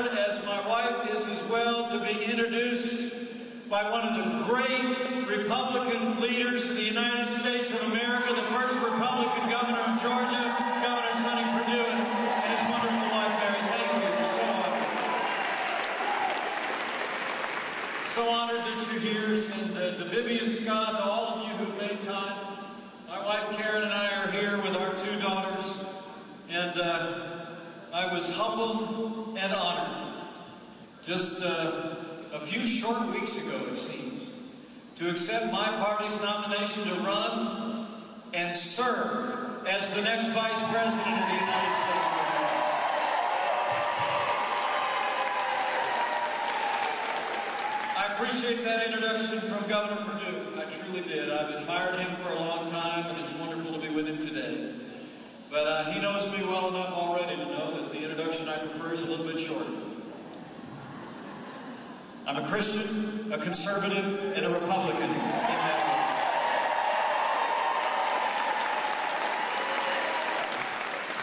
honored, as my wife is as well, to be introduced by one of the great Republican leaders in the United States of America, the first Republican governor of Georgia, Governor Sonny Perdue, and his wonderful wife, Mary. Thank you. So honored that you're here, and to Vivian Scott, to all of you who made time. My wife Karen and I are here with our two daughters, and I was humbled and honored just a few short weeks ago, it seems, to accept my party's nomination to run and serve as the next Vice President of the United States of America. I appreciate that introduction from Governor Perdue. I truly did. I've admired him for a long time, and it's wonderful to be with him today. But he knows me well enough already to know that the introduction I prefer is a little bit shorter. I'm a Christian, a conservative, and a Republican. Amen.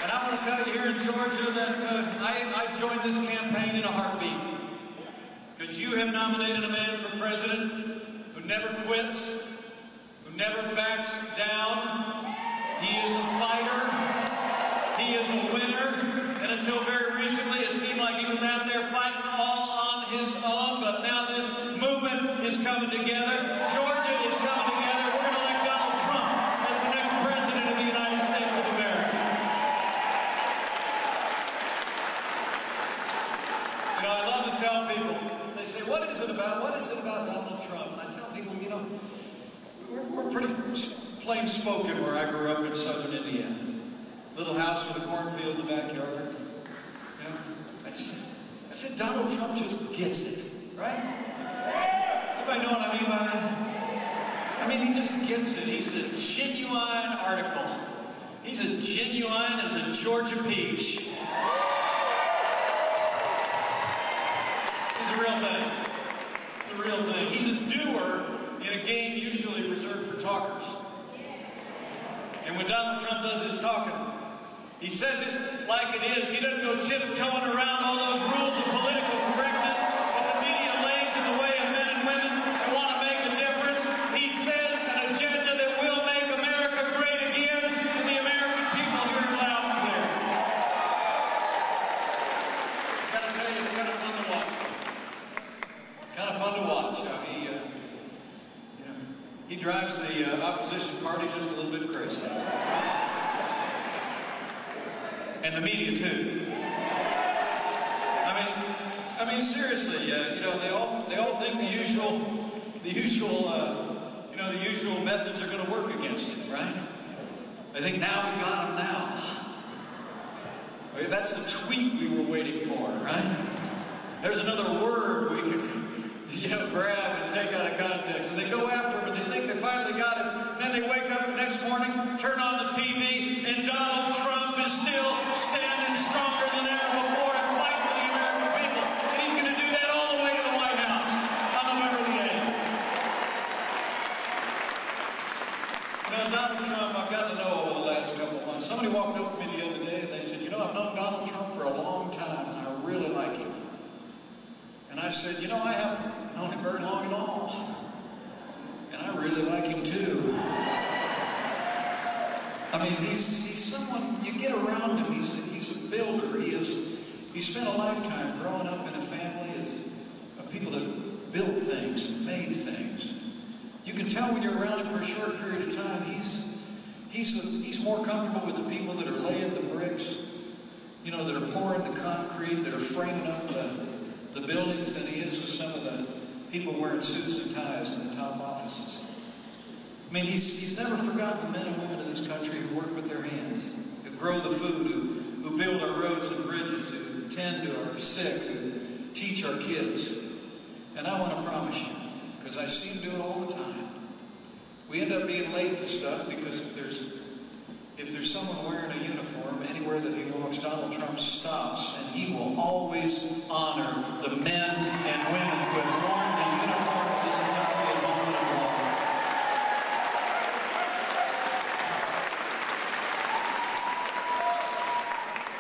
And I want to tell you here in Georgia that I joined this campaign in a heartbeat. Because you have nominated a man for president who never quits, who never backs down. He is a fighter. He is a winner. And until very recently, it seemed like he was out there fighting all on his own. But now this movement is coming together. Georgia is coming together. We're going to elect Donald Trump as the next president of the United States of America. You know, I love to tell people, they say, what is it about Donald Trump? And I tell people, you know, we're pretty plain spoken where I grew up in southern Indiana. Little house with a cornfield in the backyard. You know, I said, Donald Trump just gets it, right? Anybody know what I mean by that? I mean, he just gets it. He's a genuine article. He's as genuine as a Georgia peach. He's a real thing. The real thing. He's a doer in a game usually reserved for talkers. And when Donald Trump does his talking, he says it like it is. He doesn't go tiptoeing around all those rules of political correctness that the media lays in the way of men and women that want to make a difference. He says an agenda that will make America great again, and the American people hear it loud and clear. I gotta tell you, it's kind of fun to watch. Kind of fun to watch how he drives the opposition party just a little bit crazy. And the media too. I mean, seriously, you know, they all think the usual methods are going to work against it, right? They think now we got them now. Okay, that's the tweet we were waiting for, right? There's another word we can, you know, grab and take out of context, and they go after it, but they think they finally got it. And then they wake up the next morning, turn on the TV, and Donald Trump is still standing stronger than ever before and fighting for the American people. And he's going to do that all the way to the White House on November the 8th. You know, Donald Trump, I've gotten to know over the last couple of months. Somebody walked up to me the other day and they said, you know, I've known Donald Trump for a long time and I really like him. And I said, you know, I haven't known him very long at all. And I really like him too. I mean, he's someone, you get around him, he's a builder. He spent a lifetime growing up in a family of people that built things and made things. You can tell when you're around him for a short period of time, he's more comfortable with the people that are laying the bricks, you know, that are pouring the concrete, that are framing up the buildings than he is with some of the people wearing suits and ties in the top offices. I mean, he's never forgotten the men and women of this country who work with their hands, who grow the food, who build our roads and bridges, who tend to our sick, who teach our kids. And I want to promise you, because I see him do it all the time, we end up being late to stuff because if there's someone wearing a uniform anywhere that he walks, Donald Trump stops, and he will always honor the men and women who have worn the uniform of this country at home and abroad.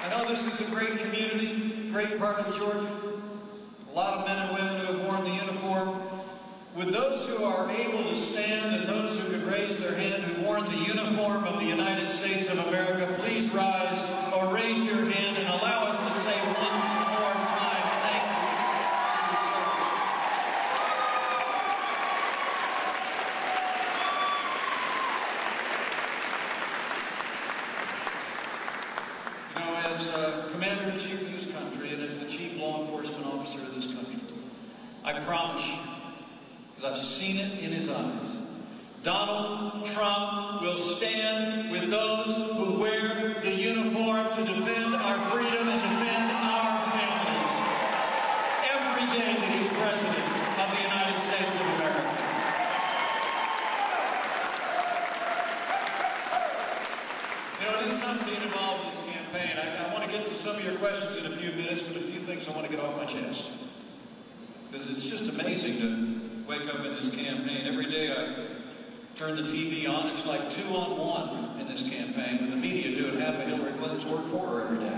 I know this is a great community. great part of Georgia, a lot of men and women who have worn the uniform. Would those who are able to stand and those who could raise their hand who've worn the uniform of the United States of America, please rise or raise your hand and allow us to say one more time, thank you for your service. You know, as Commander-in-Chief of this country and as the Chief Law Enforcement Officer of this country, I promise you, because I've seen it in his eyes, Donald Trump will stand with those who wear the uniform to defend our freedom and defend our families every day that he's President of the United States of America. You know, it is fun being involved in this campaign. I want to get to some of your questions in a few minutes, but a few things I want to get off my chest. Because it's just amazing to wake up in this campaign. Every day I turn the TV on, it's like 2-on-1 in this campaign, with the media doing half of Hillary Clinton's work for her every day. Is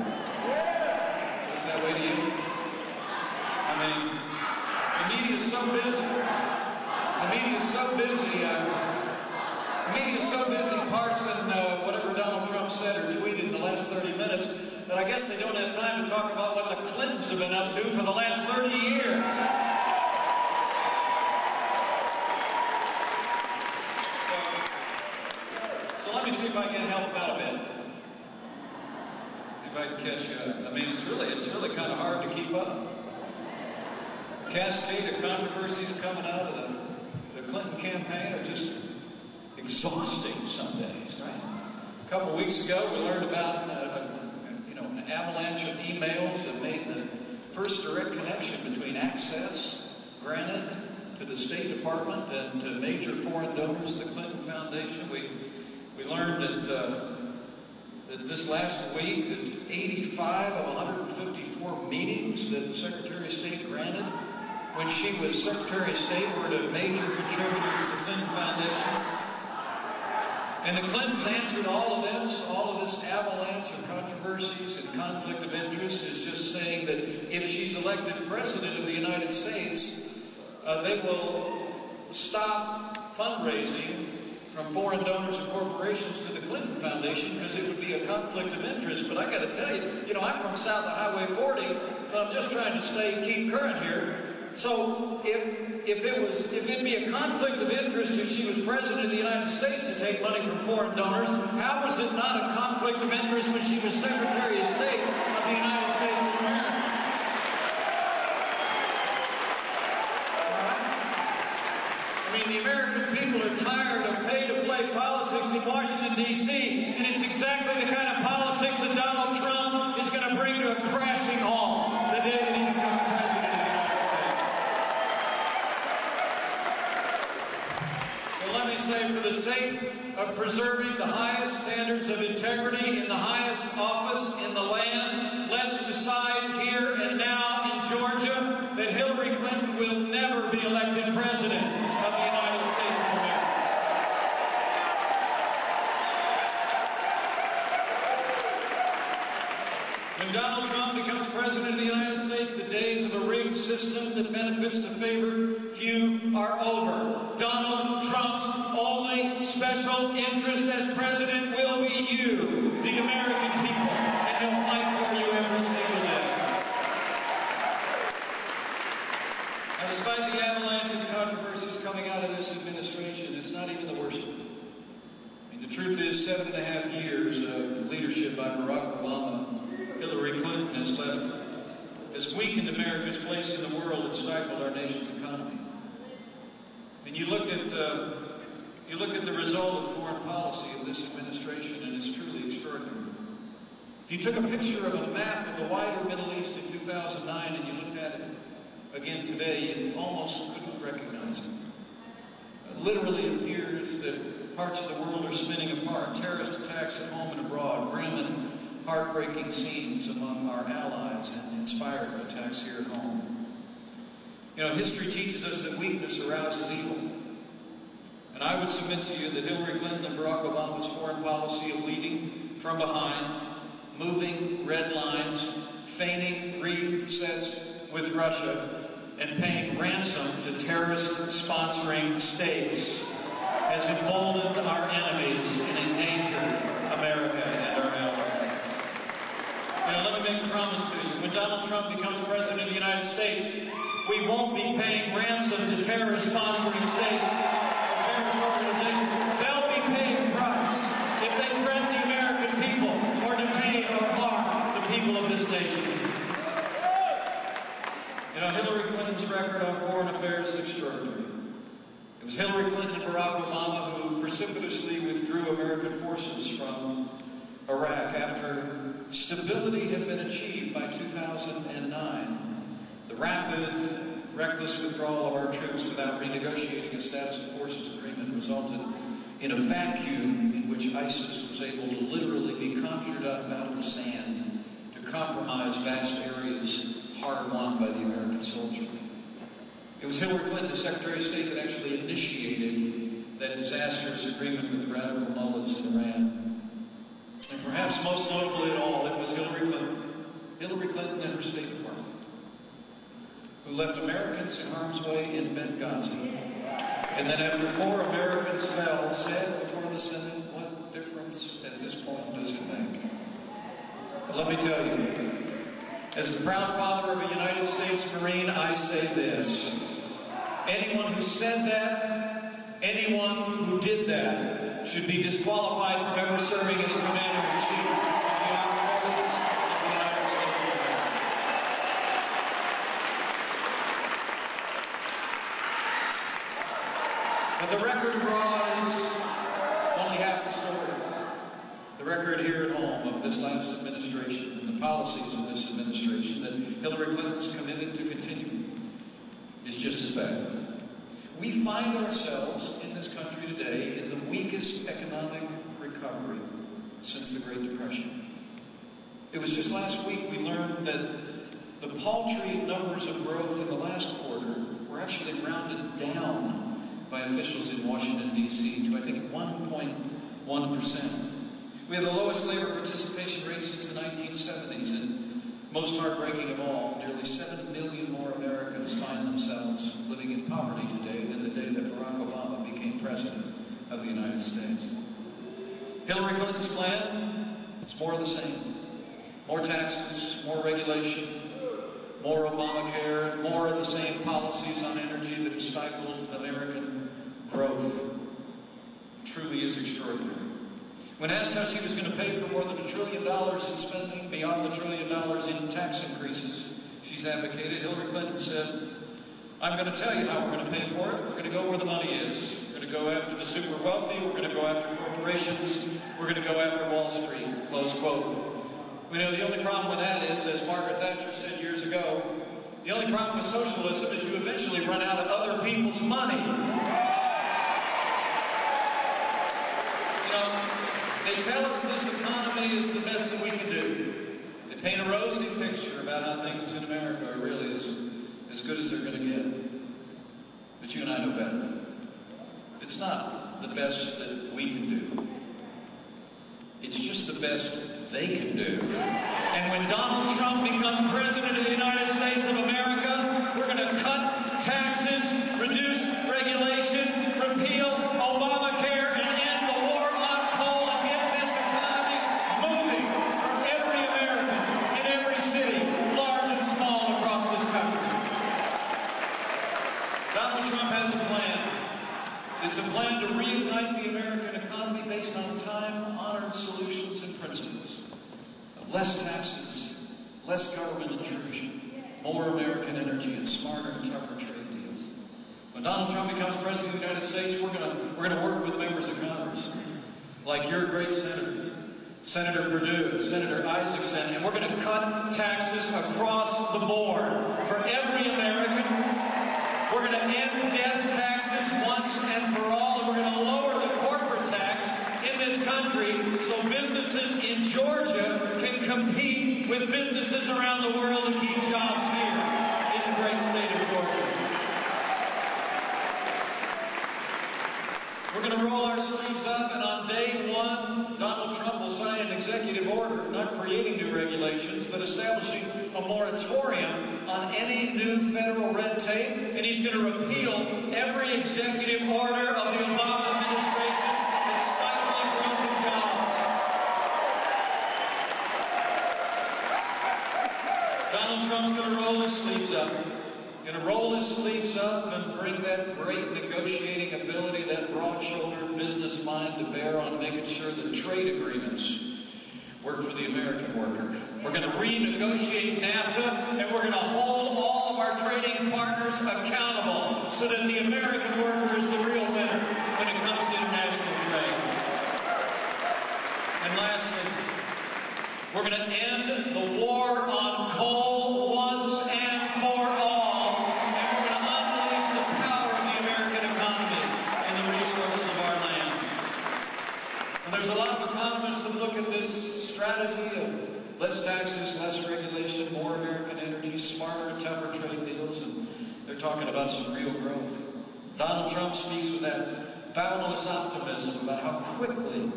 that way to you? I mean, the media is so busy. The media is so busy. The media is so busy parsing whatever Donald Trump said or tweeted in the last 30 minutes that I guess they don't have time to talk about what the Clintons have been up to for the last 30 years. So let me see if I can help out a bit. See if I can catch you. I mean, it's really kind of hard to keep up. Cascade of controversies coming out of the Clinton campaign are just exhausting some days, right? A couple of weeks ago, we learned about an avalanche of emails that made the first direct connection between access granted to the State Department and to major foreign donors, the Clinton Foundation. We learned that this last week that 85 of 154 meetings that the Secretary of State granted when she was Secretary of State were to major contributors to the Clinton Foundation. And the Clintons answered all of this avalanche of controversies and conflict of interest is just saying that if she's elected President of the United States, they will stop fundraising from foreign donors and corporations to the Clinton Foundation because it would be a conflict of interest. But I got to tell you, I'm from south of Highway 40, but I'm just trying to keep current here. So if it'd be a conflict of interest if she was President of the United States to take money from foreign donors, how was it not a conflict of interest when she was Secretary of State of the United States of America? I mean, the American people are tired of pay-to-play politics in Washington, D.C., and it's exactly the kind of politics that Donald Trump is going to bring to a crashing halt the day that he becomes President. Let me say, for the sake of preserving the highest standards of integrity in the highest office in the land, let's decide here and now in Georgia that Hillary Clinton will never be elected President of the United States of America. When Donald Trump becomes President of the United States, the days of a rigged system that benefits the favored few are over. Donald Trump's only special interest as President will be you, the American people, and he'll fight for you every single day. Now, despite the avalanche of controversies coming out of this administration, it's not even the worst of it. I mean, the truth is, 7.5 years of leadership by Barack Obama, Hillary Clinton has weakened America's place in the world and stifled our nation's economy. And you look at the result of foreign policy of this administration, and it's truly extraordinary. If you took a picture of a map of the wider Middle East in 2009 and you looked at it again today, you almost couldn't recognize it. It literally appears that parts of the world are spinning apart. Terrorist attacks at home and abroad, grim and heartbreaking scenes among our allies, and inspired attacks here at home. You know, history teaches us that weakness arouses evil. And I would submit to you that Hillary Clinton and Barack Obama's foreign policy of leading from behind, moving red lines, feigning resets with Russia, and paying ransom to terrorist-sponsoring states has emboldened our enemies and endangered America and our allies. Now, let me make a promise to you. When Donald Trump becomes president of the United States, we won't be paying ransom to terrorist-sponsoring states or terrorist organizations. They'll be paying the price if they threaten the American people or detain or harm the people of this nation. You know, Hillary Clinton's record on foreign affairs is extraordinary. It was Hillary Clinton and Barack Obama who precipitously withdrew American forces from Iraq after stability had been achieved by 2009. The rapid, reckless withdrawal of our troops without renegotiating a status of forces agreement resulted in a vacuum in which ISIS was able to literally be conjured up out of the sand to compromise vast areas hard won by the American soldier. It was Hillary Clinton, as Secretary of State, that actually initiated that disastrous agreement with the radical mullahs in Iran. And perhaps most notably of all, it was Hillary Clinton and her State Department, who left Americans in harm's way in Benghazi, and then after 4 Americans fell, said before the Senate, what difference at this point does it make? But let me tell you, as the proud father of a United States Marine, I say this. Anyone who said that, anyone who did that, should be disqualified from ever serving as Commander-in-Chief of the Armed Forces of the United States of America. But the record abroad is only half the story. The record here at home of this last administration and the policies of this administration that Hillary Clinton's committed to continue is just as bad. We find ourselves in this country today in the weakest economic recovery since the Great Depression. It was just last week we learned that the paltry numbers of growth in the last quarter were actually rounded down by officials in Washington, D.C. to, I think, 1.1%. We have the lowest labor participation rate since the 1970s, and most heartbreaking of all, nearly 7 million more Americans find themselves living in poverty today than the day that Barack Obama became president of the United States. Hillary Clinton's plan is more of the same. More taxes, more regulation, more Obamacare, more of the same policies on energy that have stifled American growth. It truly is extraordinary. When asked how she was going to pay for more than $1 trillion in spending beyond the $1 trillion in tax increases she's advocated, Hillary Clinton said, I'm going to tell you how we're going to pay for it. We're going to go where the money is. We're going to go after the super wealthy. We're going to go after corporations. We're going to go after Wall Street, close quote. We know the only problem with that is, as Margaret Thatcher said years ago, the only problem with socialism is you eventually run out of other people's money. You know, they tell us this economy is the best that we can do. They paint a rosy picture about how things in America are really as good as they're going to get. But you and I know better. It's not the best that we can do. It's just the best they can do. And when Donald Trump becomes president of the United States of America, we're going to cut taxes, reduce regulation, repeal Obamacare, and end the war on coal and get this economy moving for every American in every city, large and small, across this country. Donald Trump has a plan. It's a plan to reignite the American economy based on time-honored solutions and principles. Less taxes, less government intrusion, more American energy, and smarter and tougher trade deals. When Donald Trump becomes president of the United States, we're going to work with members of Congress, like your great senators, Senator Perdue and Senator Isaacson, and we're going to cut taxes across the board for every American. We're going to end death taxes once and for all, and we're going to lower the corporate tax in this country so businesses in Georgia can compete with businesses around the world and keep jobs here in the great state of Georgia. We're going to roll our sleeves up, and on day one, Donald Trump will sign an executive order not creating regulations, but establishing a moratorium on any new federal red tape, and he's going to repeal every executive order of the Obama administration that's stifling growth and jobs. Donald Trump's going to roll his sleeves up. He's going to roll his sleeves up and bring that great negotiating ability, that broad-shouldered business mind to bear on making sure that trade agreements work for the American worker. We're going to renegotiate NAFTA, and we're going to hold all of our trading partners accountable so that the American worker is the real winner when it comes to international trade. And lastly, we're going to end the war on coal once and for all, and we're going to unleash the power of the American economy and the resources of our land. And there's a lot of economists that look at this strategy of less taxes, less regulation, more American energy, smarter and tougher trade deals, and they're talking about some real growth. Donald Trump speaks with that boundless optimism about how quickly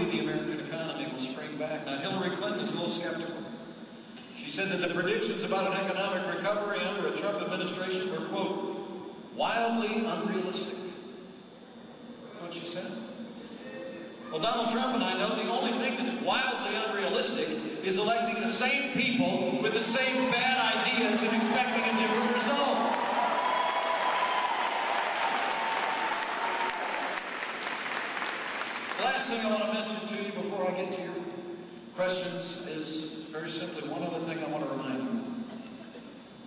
the American economy will spring back. Now, Hillary Clinton is a little skeptical. She said that the predictions about an economic recovery under a Trump administration were, quote, wildly unrealistic. That's what she said. Well, Donald Trump and I know the only thing that's wildly unrealistic is electing the same people with the same bad ideas and expecting a different result. The last thing I want to mention to you before I get to your questions is very simply one other thing I want to remind you.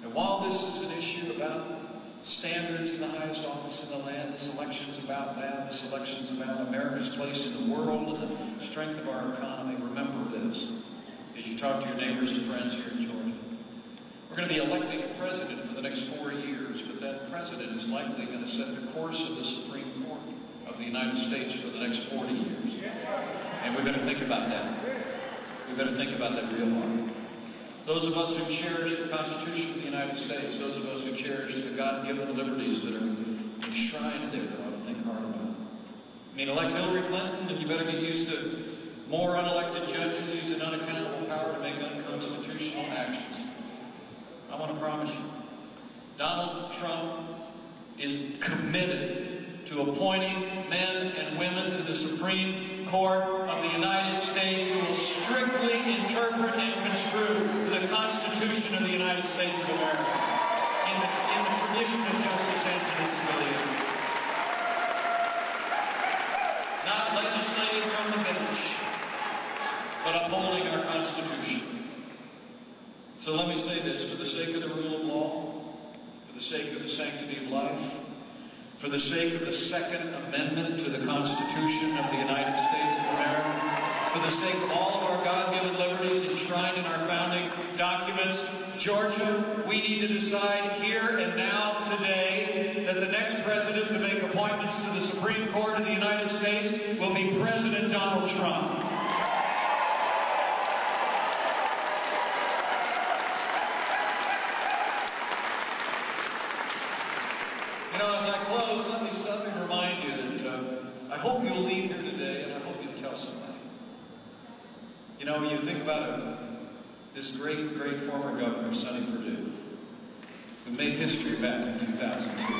And while this is an issue about standards in the highest office in the land, this election's about that, this election's about America's place in the world and the strength of our economy, remember this as you talk to your neighbors and friends here in Georgia. We're going to be electing a president for the next 4 years, but that president is likely going to set the course of the Supreme Court of the United States for the next 40 years. And we better think about that. We better think about that real hard. Those of us who cherish the Constitution of the United States, those of us who cherish the God-given liberties that are enshrined there, ought to think hard about it. I mean, elect Hillary Clinton, and you better get used to more unelected judges using unaccountable power to make unconstitutional actions. I want to promise you, Donald Trump is committed to appointing men and women to the Supreme Court of the United States who will strictly interpret and construe the Constitution of the United States of America in the tradition of Justice Antonin Scalia. Not legislating from the bench, but upholding our Constitution. So let me say this, for the sake of the rule of law, for the sake of the sanctity of life, for the sake of the Second Amendment to the Constitution of the United States of America, for the sake of all of our God-given liberties enshrined in our founding documents, Georgia, we need to decide here and now today that the next president to make appointments to the Supreme Court of the United States will be President Donald Trump. You know, as I close, let me remind you that I hope you'll leave here today, and I hope you'll tell somebody. You know, you think about this great former governor, Sonny Perdue, who made history back in 2002.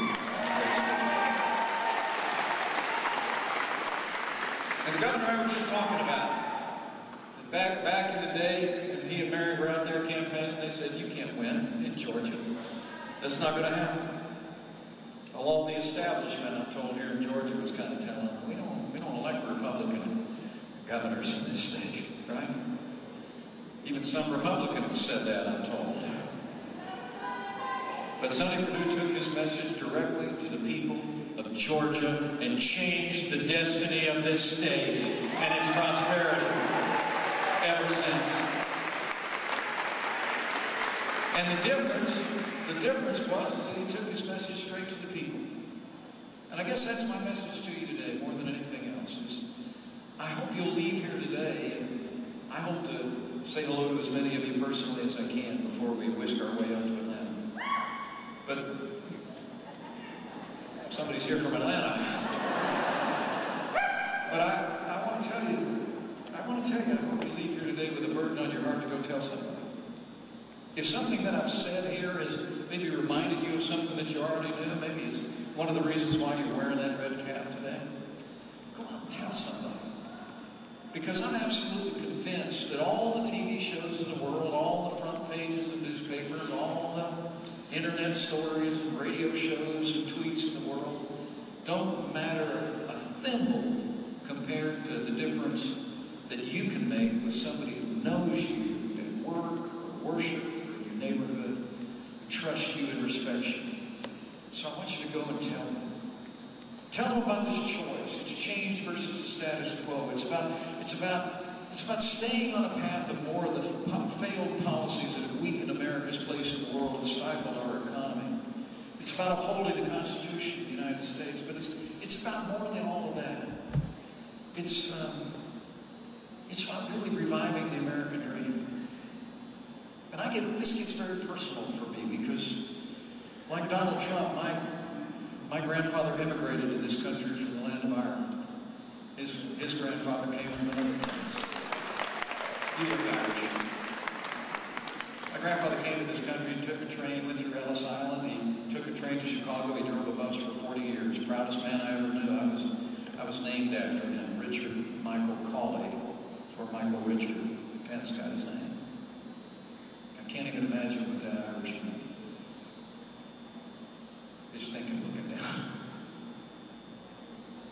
And the governor I was just talking about, back in the day, when he and Mary were out there campaigning, they said, you can't win in Georgia. That's not going to happen. All the establishment, I'm told, here in Georgia was kind of telling them, we don't elect Republican governors in this state, right? Even some Republicans said that, I'm told. But Sonny Perdue took his message directly to the people of Georgia and changed the destiny of this state and its prosperity ever since. And the difference was that he took his message straight to the people. And I guess that's my message to you today, more than anything else. Is I hope you'll leave here today, and I hope to say hello to as many of you personally as I can before we whisk our way out to Atlanta. But somebody's here from Atlanta. But I want to tell you, I I want to tell you, I hope you leave here today with a burden on your heart to go tell somebody. If something that I've said here has maybe reminded you of something that you already knew, maybe it's one of the reasons why you're wearing that red cap today, go out and tell somebody. Because I'm absolutely convinced that all the TV shows in the world, all the front pages of newspapers, all the internet stories and radio shows and tweets in the world don't matter a thimble compared to the difference that you can make with somebody who knows you at work or worship or your neighborhood, who trusts you and respects you. So I want you to go and tell them. Tell them about this choice. It's change versus the status quo. It's about staying on a path of more of the failed policies that have weakened America's place in the world and stifled our economy. It's about upholding the Constitution of the United States, but it's about more than all of that. It's about really reviving the American dream. And this gets very personal for me because, like Donald Trump, my grandfather immigrated to this country from the land of Ireland. His grandfather came from another place. He was Irish. My grandfather came to this country and took a train, went through Ellis Island. He took a train to Chicago. He drove a bus for 40 years. Proudest man I ever knew. I was named after him, Richard Michael Cawley, or Michael Richard. Pence got his name. I can't even imagine what that Irishman is thinking looking down.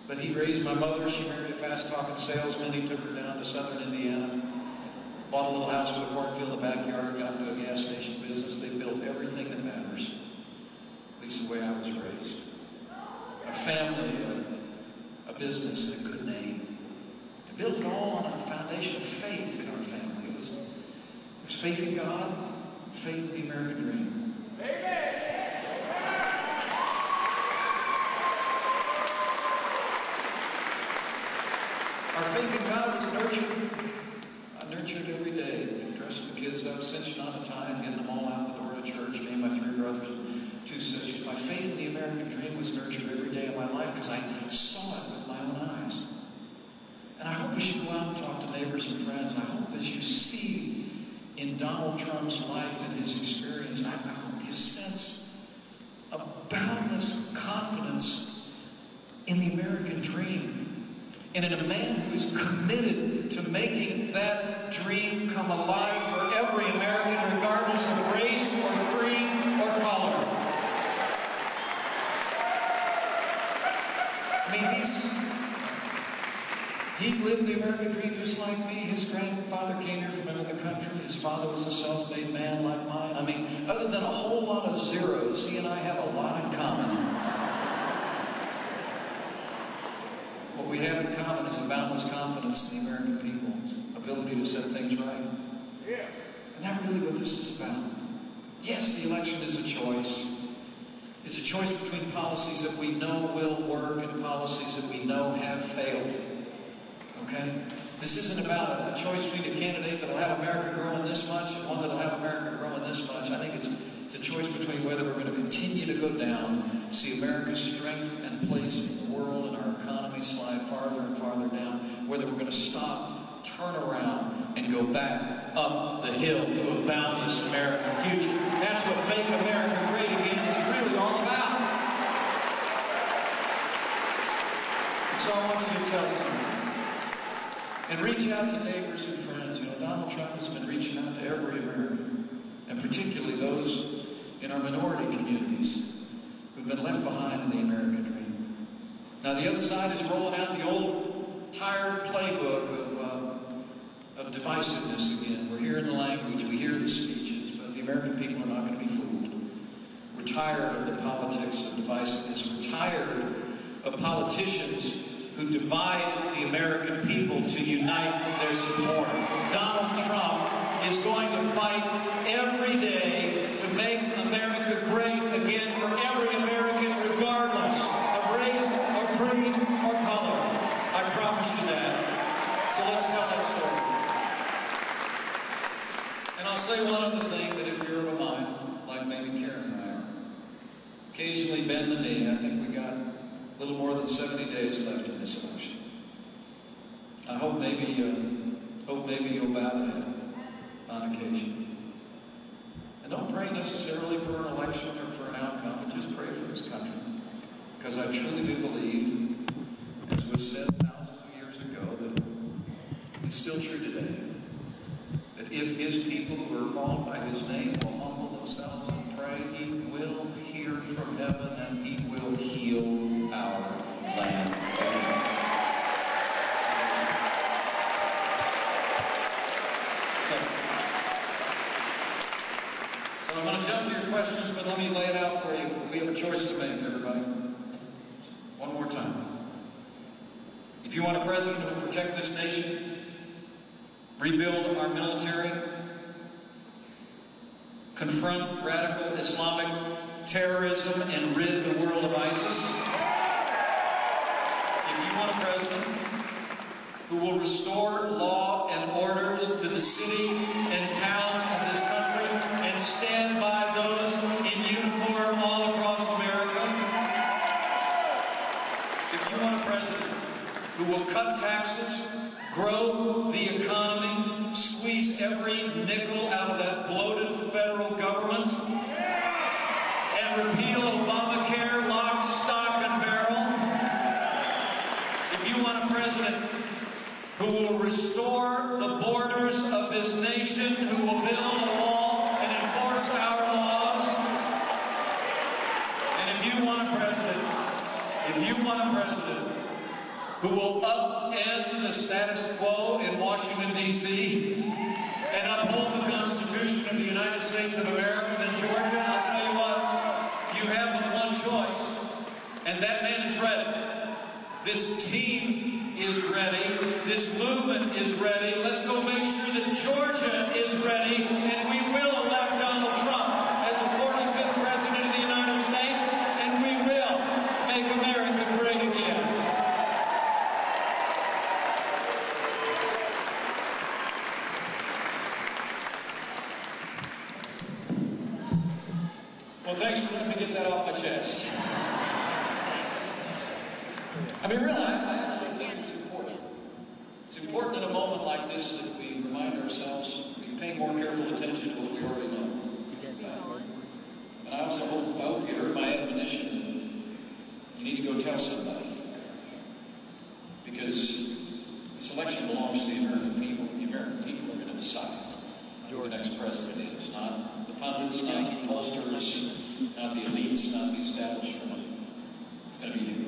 But he raised my mother. She married a fast-talking salesman. He took her down to southern Indiana, bought a little house with a cornfield in the backyard, got into a gas station business. They built everything that matters. At least the way I was raised. A family, a business that could name. They built it all on a foundation of faith in our family. It was faith in God, faith in the American dream. Amen. Our faith in God was nurtured. I nurtured every day, dressing the kids up, cinching on a tie, and getting them all out the door to church. Me and my 3 brothers and 2 sisters. My faith in the American dream was nurtured every day of my life because I saw it with my own eyes. And I hope as you go out and talk to neighbors and friends, I hope as you see in Donald Trump's life and his experience, I hope you sense a boundless confidence in the American dream. And in a man who is committed to making that dream come alive for every American, regardless of race or creed or color. I mean, he lived the American dream just like me. His grandfather came here from another country. His father was a self-made man like mine. I mean, other than a whole lot of zeros, he and I have a lot in common. What we have in common is a boundless confidence in the American people's ability to set things right. Yeah. And that's really what this is about. Yes, the election is a choice. It's a choice between policies that we know will work and policies that we know have failed. Okay? This isn't about a choice between a candidate that will have America growing this much and one that will have America growing this much. I think it's a choice between whether we're going to continue to go down, see America's strength and place in the world and our economy slide farther and farther down, whether we're going to stop, turn around, and go back up the hill to a boundless American future. That's what Make America Great Again is really all about. And so I want you to tell someone. And reach out to neighbors and friends. You know, Donald Trump has been reaching out to every American, and particularly those in our minority communities who've been left behind in the American dream. Now the other side is rolling out the old, tired playbook of divisiveness again. We're hearing the language, we hear the speeches, but the American people are not going to be fooled. We're tired of the politics of divisiveness. We're tired of politicians who divide the American people to unite their support. Donald Trump is going to fight every day to make America great again for every American, regardless of race or creed or color. I promise you that. So let's tell that story. And I'll say one other thing, that if you're of a mind, like maybe Karen and I are, occasionally bend the knee. I think we got a little more than 70 days left in this election. I hope maybe Hope maybe you'll bow the head on occasion. And don't pray necessarily for an election or for an outcome, but just pray for this country. Because I truly do believe, as was said thousands of years ago, that it's still true today, that if his people who are called by his name will humble themselves and pray, he will hear from heaven and he will heal our land. So I'm going to jump to your questions, but let me lay it out for you. We have a choice to make, everybody. One more time. If you want a president who will protect this nation, rebuild our military, confront radical Islamic terrorism, and rid the world of ISIS, if you want a president who will restore law and orders to the cities and towns of this country and stand by those in uniform all across America, if you want a president who will cut taxes, grow the economy, squeeze every nickel out of that bloated federal government, and repeal Obamacare lock, stock, and barrel, if you want a president who will restore the borders of this nation, who will build a wall and enforce our laws, and if you want a president who will upend the status quo in Washington, D.C., and uphold the Constitution of the United States of America, then Georgia, I'll tell you what, you have but one choice, and that man is ready. This team is ready. This movement is ready. Let's go make sure that Georgia is ready, and we will elect Donald Trump as the 45th President of the United States, and we will make America great again. Well, thanks for letting me get that off my chest. I mean, really, I actually think it's important. It's important in a moment like this that we remind ourselves, we pay more careful attention to what we already know. And I also hope you heard my admonition that you need to go tell somebody. Because this election belongs to the American people. The American people are going to decide who the next president is. Not the pundits, not the pollsters, not the elites, not the establishment. It's going to be you.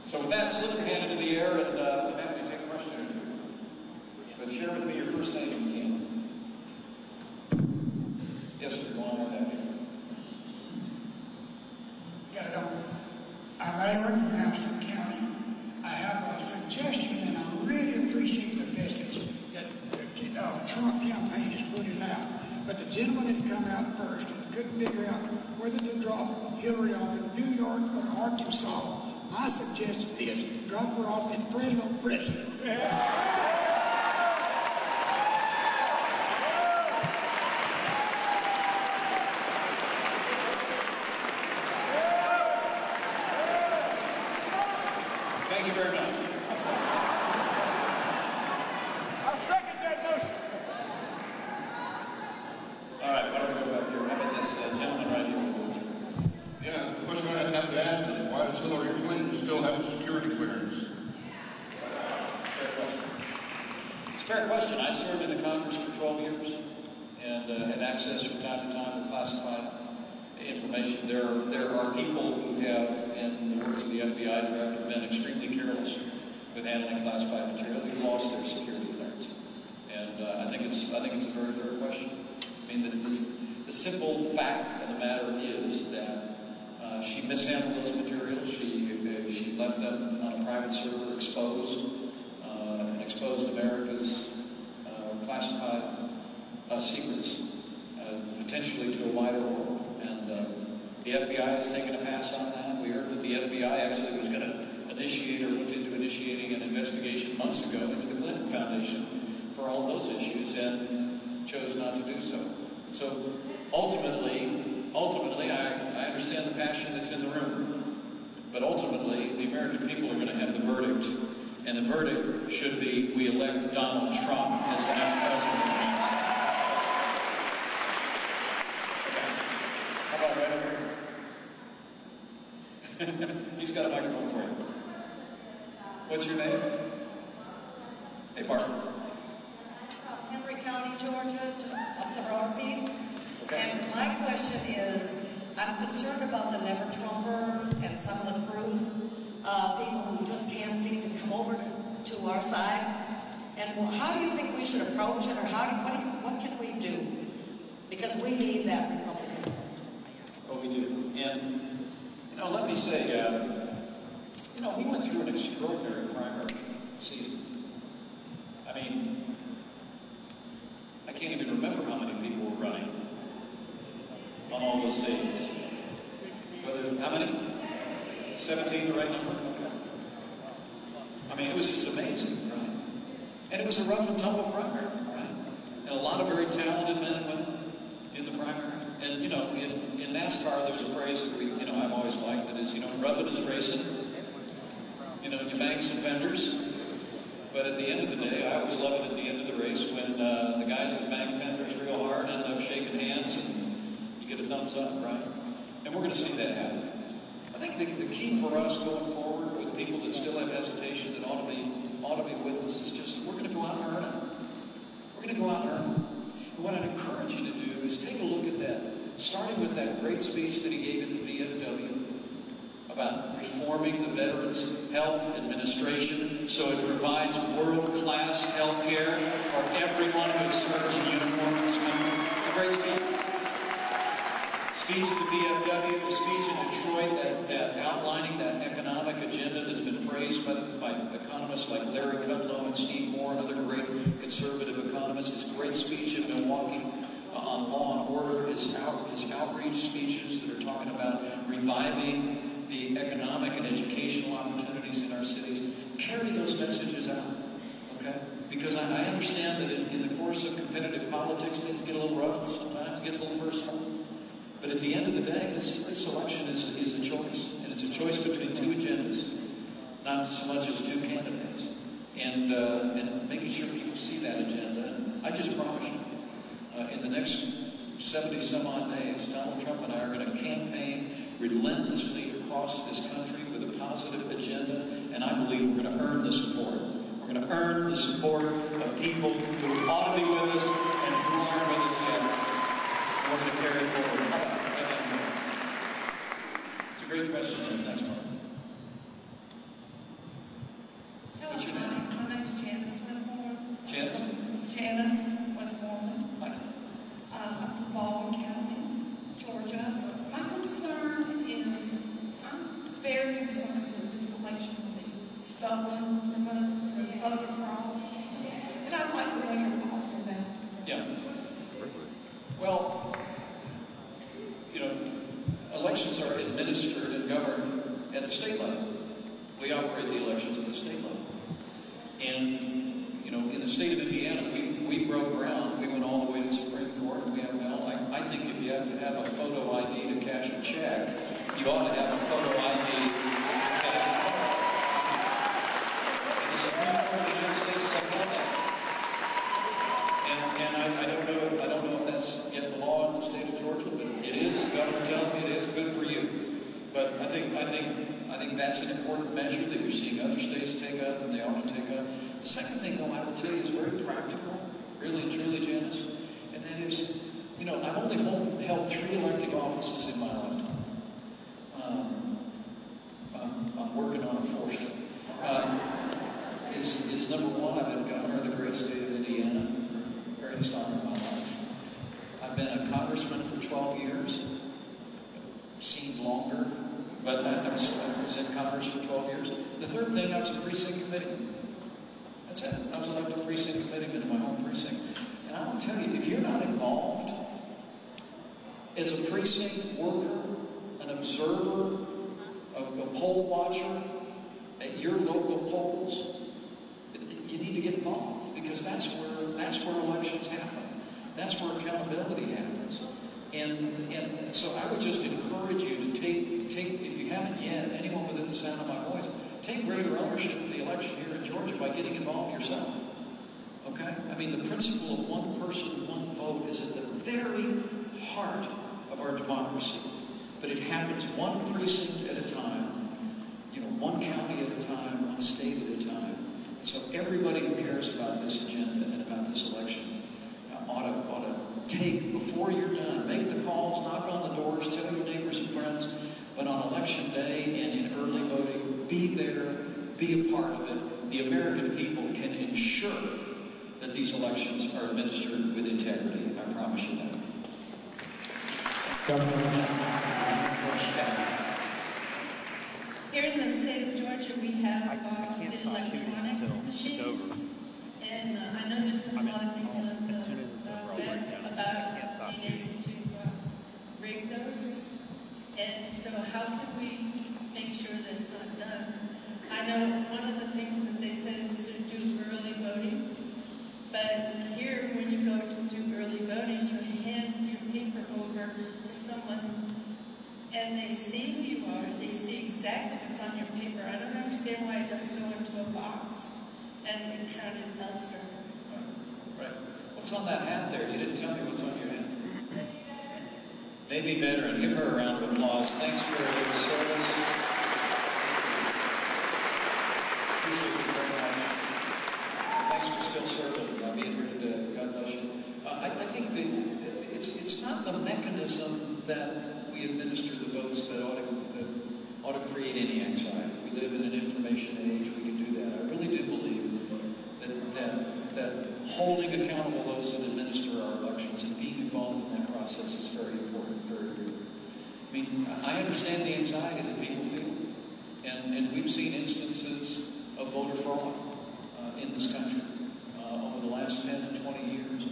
So with that, slip your hand into the air, and I'm happy to take a question or two. But share with me your first name if you can. Yes, sir. Go on right after. I'm Edward from Houston County. I have a suggestion, and I really appreciate the message that the Trump campaign is putting out. But the gentleman had come out first and couldn't figure out whether to drop Hillary off in New York or Arkansas. My suggestion is drop her off in Fresno prison. Thank you very much. I'll second that motion. All right, why don't we go back here? How about this gentleman right here? Yeah, the question I have to ask is, why does Hillary Clinton still have a security clearance? Fair question. It's a fair question. I served in the Congress for 12 years and had access from time to time to classified information. There are people who have, in the words of the FBI director, been extremely careless with handling classified material. Who've lost their security clearance, and I think it's a very fair question. I mean, the simple fact of the matter is that she mishandled those materials. She left them on a private server exposed and exposed America's classified secrets, potentially to a wider world. And the FBI has taken a pass on that. We heard that the FBI actually was going to initiate or looked into initiating an investigation months ago into the Clinton Foundation for all those issues and chose not to do so. So ultimately, I understand the passion that's in the room, but ultimately, the American people are going to have the verdict And the verdict should be, we elect Donald Trump as the next president of the United States. How about right over here? He's got a microphone for you. What's your name? Hey, Bart. Henry County, Georgia, just up the road a piece. Okay. And my question is, I'm concerned about the never-Trumpers and some of the crews, people who just can't seem to come over to our side. And how do you think we should approach it, or what can we do? Because we need that Republican. Oh, we do. And, let me say, we went through an extraordinary primary season. I mean, I can't even remember how many people were running on all those stages. How many? 17, the right number? Okay. I mean, it was just amazing, right? And it was a rough and tumble primary, right? And a lot of very talented men and women in the primary. And, in NASCAR, there's a phrase that I've always liked, that is, rubbing is racing. You bang some fenders. But at the end of the day, I always love it at the end of the race when the guys that bang fenders real hard end up shaking hands and you get a thumbs up, right? And we're going to see that happen. I think the key for us going forward with people that still have hesitation that ought to be with us is just we're going to go out and earn it. We're going to go out and earn it. And what I'd encourage you to do is take a look at that, starting with that great speech that he gave at the VFW about reforming the Veterans Health Administration so it provides world-class health care for everyone who has served in uniform in this country. It's a great speech. Speech at the VFW, the speech in Detroit, that outlining that economic agenda that's been praised by economists like Larry Kudlow and Steve Moore and other great conservative economists. His great speech in Milwaukee on law and order, his outreach speeches that are talking about reviving the economic and educational opportunities in our cities. Carry those messages out, okay? Because I understand that in the course of competitive politics, things get a little rough sometimes, it gets a little personal. But at the end of the day, this election is a choice. And it's a choice between two agendas, not so much as two candidates. And making sure people see that agenda. And I just promise you, in the next 70 some odd days, Donald Trump and I are going to campaign relentlessly across this country with a positive agenda, and I believe we're going to earn the support. We're going to earn the support of people who ought to be with us and who aren't with us yet. We're going to carry it forward. It's a great question. Next one. What's your name? My name's Janice Westmoreland. Janice? Janice Westmoreland. Hi. I'm from Baldwin County, Georgia. My concern is, I'm very concerned that this election will be stolen from us through voter fraud. And I'd like to know your thoughts on that. Yeah. Well, elections are administered and governed at the state level. We operate the elections at the state level. And, in the state of Indiana, we broke ground. We went all the way to the Supreme Court. We have now, I think if you have to have a photo ID to cash a check, you ought to have a photo ID to cash a vote. And the Supreme Court of the United States has upheld that. And I don't know if that's yet the law in the state of Georgia, but it is. The governor tells me it is. Good for you. But I think that's an important measure that you're seeing other states take up, and they ought to take up. The second thing, though, I will tell you is very practical, really and truly, Janice, and that is, I've only held 3 elected offices in my lifetime. I'm working on a 4th. Is number 1, I've been governor of the great state of Indiana, greatest honor of my life. I've been a congressman for 12 years. Seemed longer, but I was in Congress for 12 years. The third thing, I was a precinct committee. That's it. I was elected precinct committeeman in my home precinct. And I will tell you, if you're not involved as a precinct worker, an observer, a poll watcher at your local polls, you need to get involved, because that's where elections happen. That's where accountability happens. And so I would just encourage you to take, if you haven't yet, anyone within the sound of my voice, take greater ownership of the election. election here in Georgia by getting involved yourself. Okay? I mean, the principle of one person, one vote is at the very heart of our democracy. But it happens one precinct at a time, you know, one county at a time, one state at a time. So everybody who cares about this agenda and about this election ought to take, before you're done, make the calls, knock on the doors, tell your neighbors and friends, but on election day and in early voting, be there, be a part of it. The American people can ensure that these elections are administered with integrity. I promise you that. Here in the state of Georgia, we have the electronic machines, and I know there's been a lot of things on the web about being able to rig those. And so how can we make sure that it's not done? I know one of the things that they said is to do early voting, but here when you go to do early voting, you hand your paper over to someone and they see who you are, they see exactly what's on your paper. I don't understand why it doesn't go into a box and be counted elsewhere. Right. What's on that hat there? You didn't tell me what's on your hat. Navy veteran. Give her a round of applause. Thanks for your service. Appreciate you very much. Thanks for still serving, being here today. God bless you. I think that it's not the mechanism that we administer the votes that ought to create any anxiety. We live in an information age. We can do that. I really do believe that holding accountable those that administer our elections and being involved in that process is very important, very, very important. I mean, I understand the anxiety that people feel. And we've seen instances of voter fraud in this country over the last 10 and 20 years.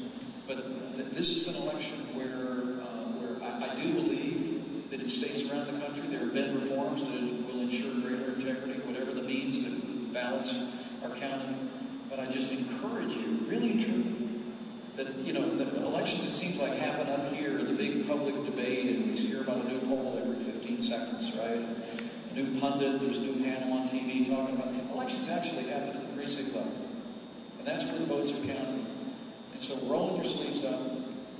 But this is an election where I do believe that in states around the country there have been reforms that will ensure greater integrity, whatever the means that ballots are counted. But I just encourage you, really and truly, that, you know, the elections, it seems like, happen up here in the big public debate, and we hear about a new poll every 15 seconds, right? A new pundit, there's a new panel on TV talking about it. Elections actually happen at the precinct level. And that's where the votes are counted. And so roll your sleeves up,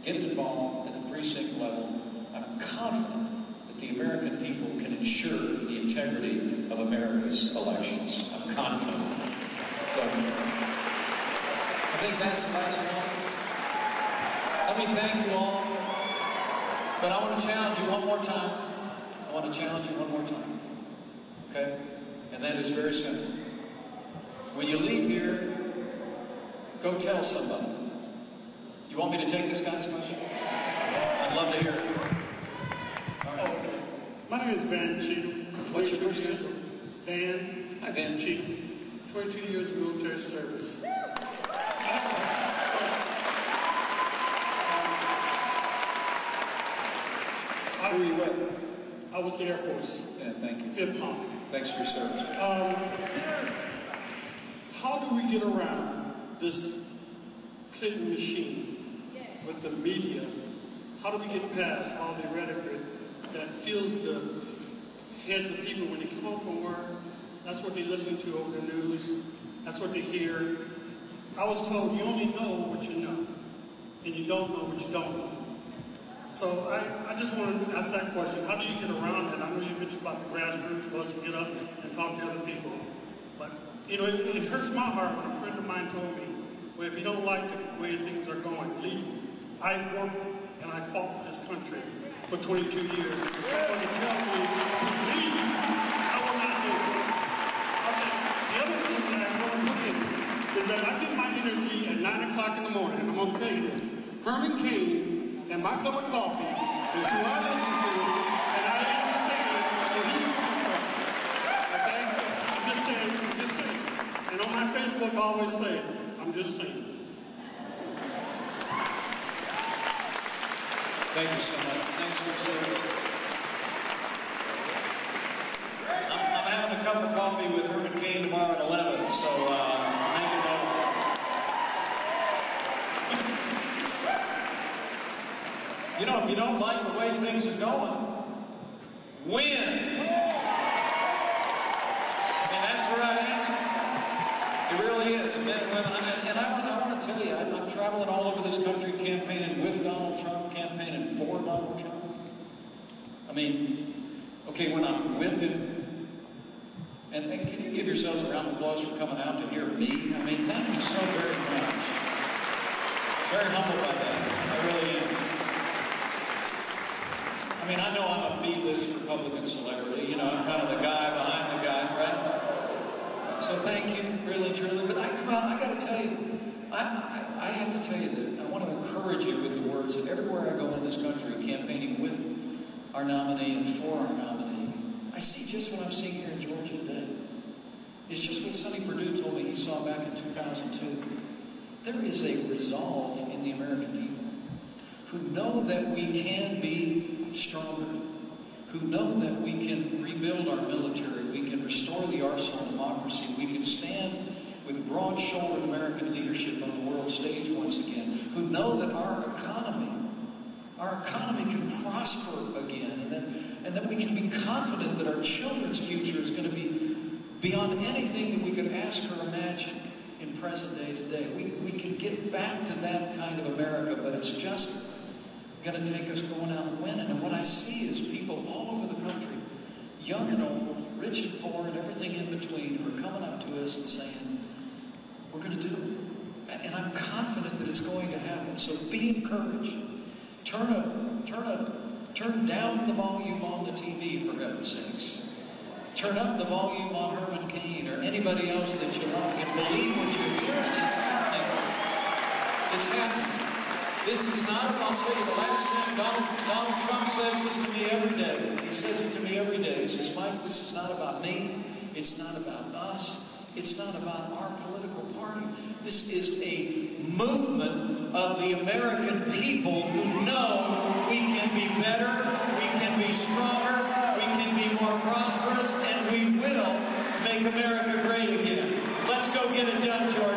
get involved at the precinct level. I'm confident that the American people can ensure the integrity of America's elections. I'm confident. So, I think that's the last one. Let me thank you all. But I want to challenge you one more time. I want to challenge you one more time. Okay? And that is very simple. When you leave here, go tell somebody. You want me to take this guy's question? I'd love to hear it. Oh, okay. My name is Van Cheatham. What's your first name? Van. Hi, Van. Cheatham. 22 years of military service. Who were you with? I was the Air Force. Yeah, thank you. 5th Mountain. Thanks for your service. How do we get around this Clinton machine with the media? How do we get past all the rhetoric that fills the heads of people when they come home from work? That's what they listen to over the news. That's what they hear. I was told you only know what you know, and you don't know what you don't know. So I just wanted to ask that question. How do you get around it? I know you mentioned about the grassroots for us to get up and talk to other people. But, you know, it hurts my heart when a friend of mine told me, well, if you don't like the way things are going, leave. I worked and I fought for this country for 22 years. For someone to tell me to leave, I will not do it. Okay. The other thing that I want to put in is that I get my energy at 9 o'clock in the morning, and I'm going to tell you this. Herman Cain and my cup of coffee is who I listen to, and I understand where he's coming from. Okay? I'm just saying. And on my Facebook, I always say, I'm just saying. Thank you so much. Thanks for your service. I'm having a cup of coffee with Herman Cain tomorrow at 11, so thank you both. You know, if you don't like the way things are going, win. I mean, that's the right answer. It really is, men and women. And I want to tell you, I'm traveling all over this country campaigning with Donald Trump, campaigning for Donald Trump. I mean, okay, when I'm with him, and can you give yourselves a round of applause for coming out to hear me? I mean, thank you so very much. Very humbled by that. I really am. I mean, I know I'm a B-list Republican celebrity. You know, I'm kind of the guy behind the guy, right? So thank you, really, truly. But I got to tell you, I have to tell you that I want to encourage you with the words that everywhere I go in this country, campaigning with our nominee and for our nominee, I see just what I'm seeing here in Georgia today. It's just what Sonny Perdue told me he saw back in 2002. There is a resolve in the American people who know that we can be stronger, who know that we can rebuild our military, we can restore the arsenal of democracy, we can stand with broad-shouldered American leadership on the world stage once again, who know that our economy can prosper again, and that we can be confident that our children's future is going to be beyond anything that we could ask or imagine in present day today. We can get back to that kind of America, but it's just going to take us going out and winning. And what I see is people all over the country, young and old, rich and poor, and everything in between, who are coming up to us and saying, we're going to do it. And I'm confident that it's going to happen. So be encouraged. Turn down the volume on the TV, for heaven's sakes. Turn up the volume on Herman Cain or anybody else that you like, and believe what you're hearing. It's happening. It's happening. This is not, I'll say the last thing, Donald Trump says this to me every day. He says it to me every day. He says, Mike, this is not about me. It's not about us. It's not about our political party. This is a movement of the American people who know we can be better, we can be stronger, we can be more prosperous, and we will make America great again. Let's go get it done, George.